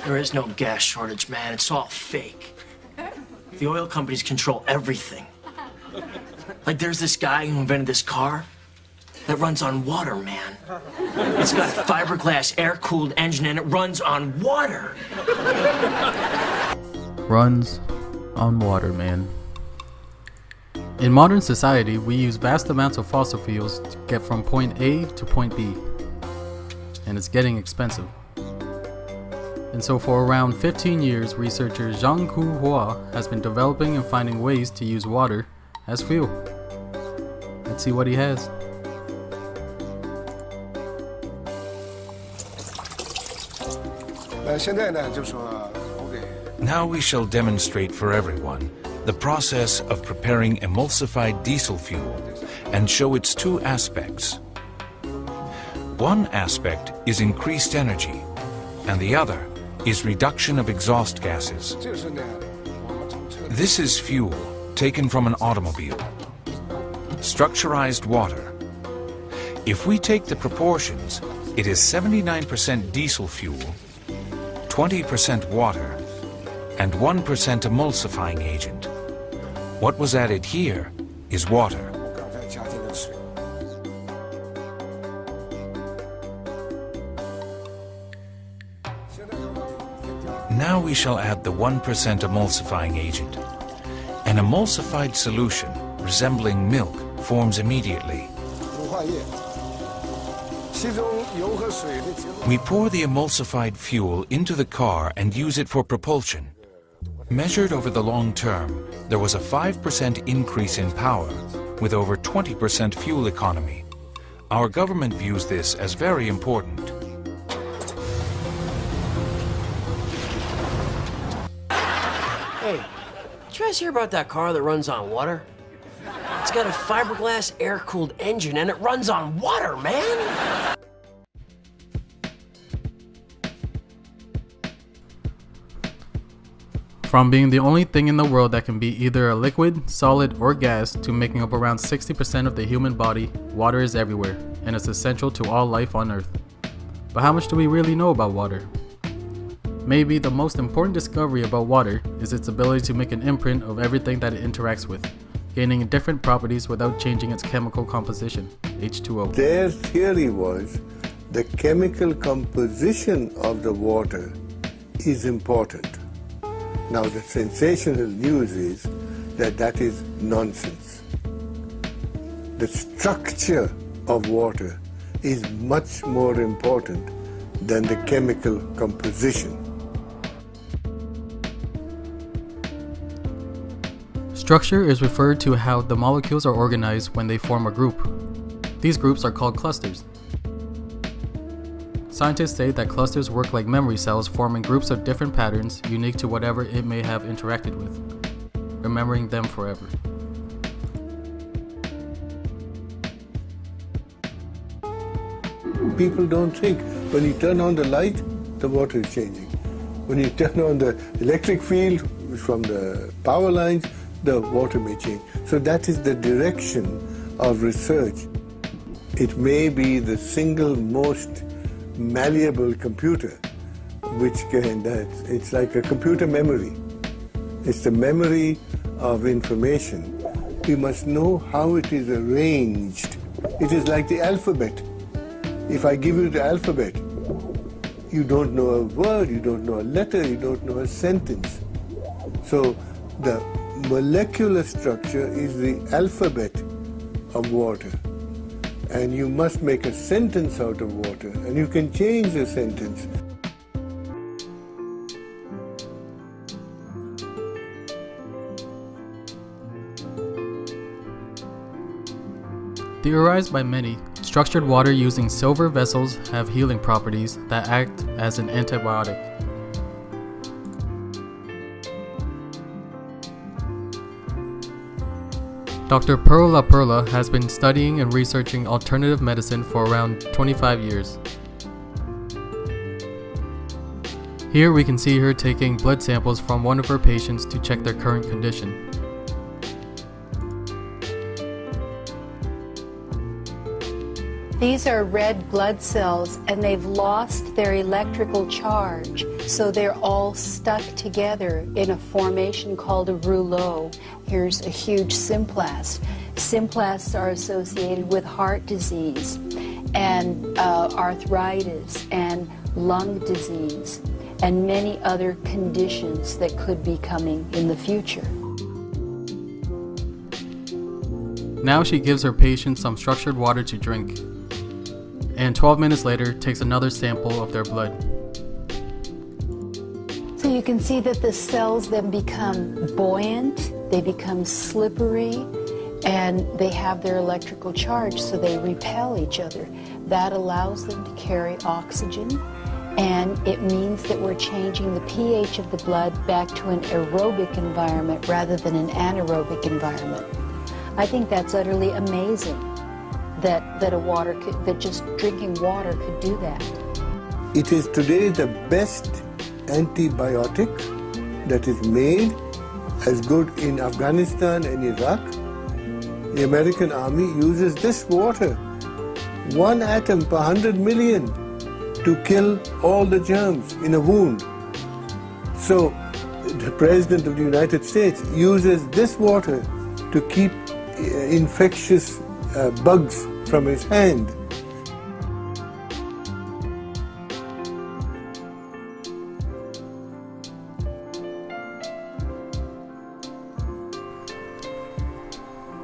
There is no gas shortage, man. It's all fake. The oil companies control everything. Like, there's this guy who invented this car that runs on water, man. It's got a fiberglass air-cooled engine and it runs on water. Runs on water, man. In modern society, we use vast amounts of fossil fuels to get from point A to point B. And it's getting expensive. And so for around 15 years, researcher Zhang Ku Hua has been developing and finding ways to use water as fuel. Let's see what he has. Now we shall demonstrate for everyone the process of preparing emulsified diesel fuel and show its two aspects. One aspect is increased energy, and the other is reduction of exhaust gases. This is fuel taken from an automobile. Structurized water. If we take the proportions, it is 79% diesel fuel, 20% water, and 1% emulsifying agent. What was added here is water. Now we shall add the 1% emulsifying agent. An emulsified solution resembling milk forms immediately. We pour the emulsified fuel into the car and use it for propulsion. Measured over the long term, there was a 5% increase in power, with over 20% fuel economy. Our government views this as very important. Hey, did you guys hear about that car that runs on water? It's got a fiberglass air-cooled engine and it runs on water, man! From being the only thing in the world that can be either a liquid, solid, or gas to making up around 60% of the human body, water is everywhere, and it's essential to all life on Earth. But how much do we really know about water? Maybe the most important discovery about water is its ability to make an imprint of everything that it interacts with, gaining different properties without changing its chemical composition, H2O. Their theory was the chemical composition of the water is important. Now the sensational news is that that is nonsense. The structure of water is much more important than the chemical composition. Structure is referred to how the molecules are organized when they form a group. These groups are called clusters. Scientists say that clusters work like memory cells, forming groups of different patterns unique to whatever it may have interacted with, remembering them forever. People don't think when you turn on the light, the water is changing. When you turn on the electric field from the power lines, the water may change. So that is the direction of research. It may be the single most malleable computer, which it's like a computer memory. It's the memory of information. We must know how it is arranged. It is like the alphabet. If I give you the alphabet, you don't know a word, you don't know a letter, you don't know a sentence. So the molecular structure is the alphabet of water. And you must make a sentence out of water, and you can change the sentence. Theorized by many, structured water using silver vessels have healing properties that act as an antibiotic. Dr. Perla Perla has been studying and researching alternative medicine for around 25 years. Here we can see her taking blood samples from one of her patients to check their current condition. These are red blood cells, and they've lost their electrical charge, so they're all stuck together in a formation called a rouleau. Here's a huge symplast. Symplasts are associated with heart disease and arthritis and lung disease and many other conditions that could be coming in the future. Now she gives her patients some structured water to drink, and 12 minutes later takes another sample of their blood. So you can see that the cells then become buoyant, they become slippery, and they have their electrical charge, so they repel each other. That allows them to carry oxygen, and it means that we're changing the pH of the blood back to an aerobic environment rather than an anaerobic environment. I think that's utterly amazing that just drinking water could do that. It is today the best antibiotic that is made, as good in Afghanistan and Iraq. The American Army uses this water, 1 atom per 100 million, to kill all the germs in a wound. So the President of the United States uses this water to keep infectious bugs from his hand.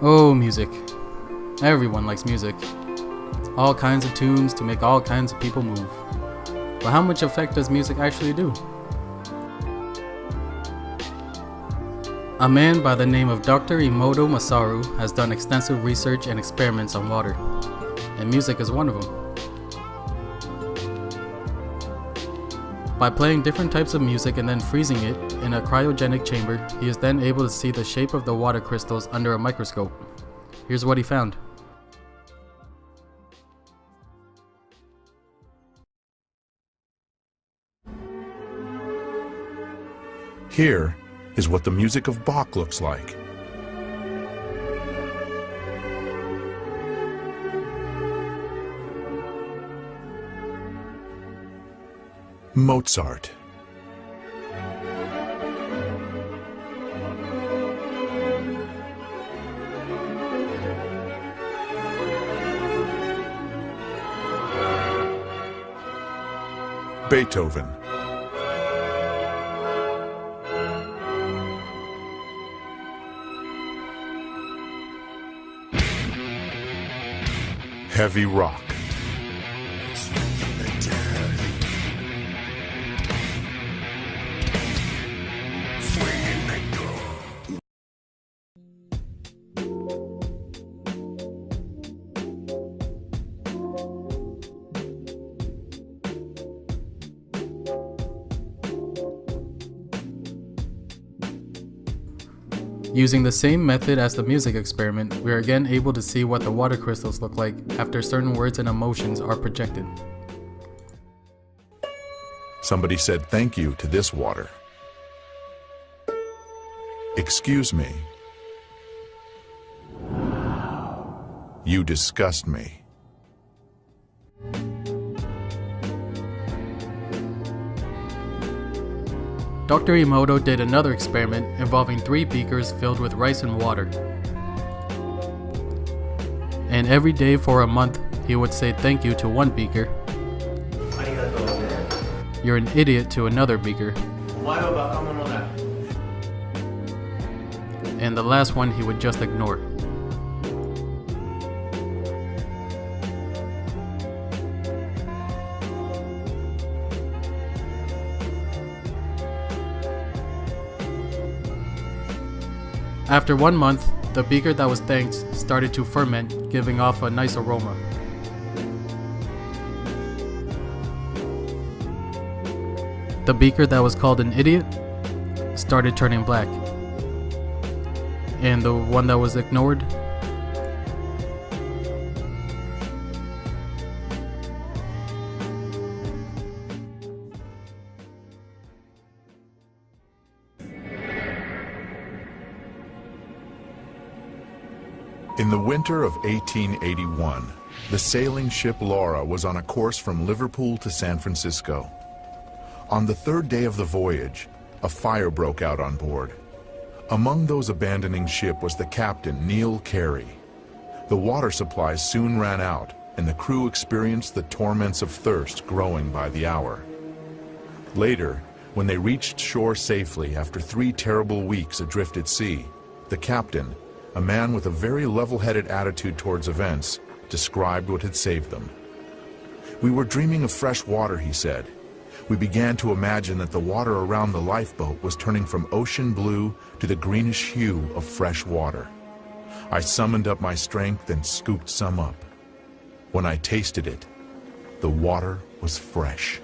Oh, music. Everyone likes music. All kinds of tunes to make all kinds of people move. But how much effect does music actually do? A man by the name of Dr. Emoto Masaru has done extensive research and experiments on water, and music is one of them. By playing different types of music and then freezing it in a cryogenic chamber, he is then able to see the shape of the water crystals under a microscope. Here's what he found. Here is what the music of Bach looks like. Mozart. Beethoven. Heavy rock. Using the same method as the music experiment, we are again able to see what the water crystals look like after certain words and emotions are projected. Somebody said thank you to this water. Excuse me. You disgust me. Dr. Emoto did another experiment involving 3 beakers filled with rice and water. And every day for a month, he would say thank you to one beaker. You're an idiot to another beaker. And the last one he would just ignore. After 1 month, the beaker that was thanked started to ferment, giving off a nice aroma. The beaker that was called an idiot started turning black. And the one that was ignored In the winter of 1881, the sailing ship Laura was on a course from Liverpool to San Francisco. On the third day of the voyage, a fire broke out on board. Among those abandoning ship was the captain, Neil Carey. The water supply soon ran out, and the crew experienced the torments of thirst growing by the hour. Later, when they reached shore safely after 3 terrible weeks adrift at sea, the captain, a man with a very level-headed attitude towards events, described what had saved them. "We were dreaming of fresh water," he said. "We began to imagine that the water around the lifeboat was turning from ocean blue to the greenish hue of fresh water. I summoned up my strength and scooped some up. When I tasted it, the water was fresh."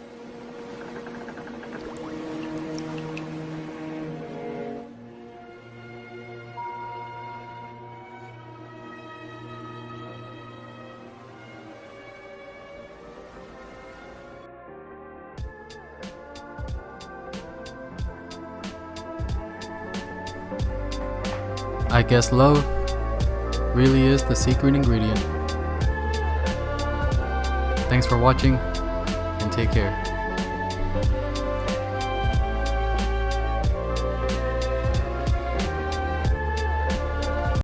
I guess love really is the secret ingredient. Thanks for watching, and take care.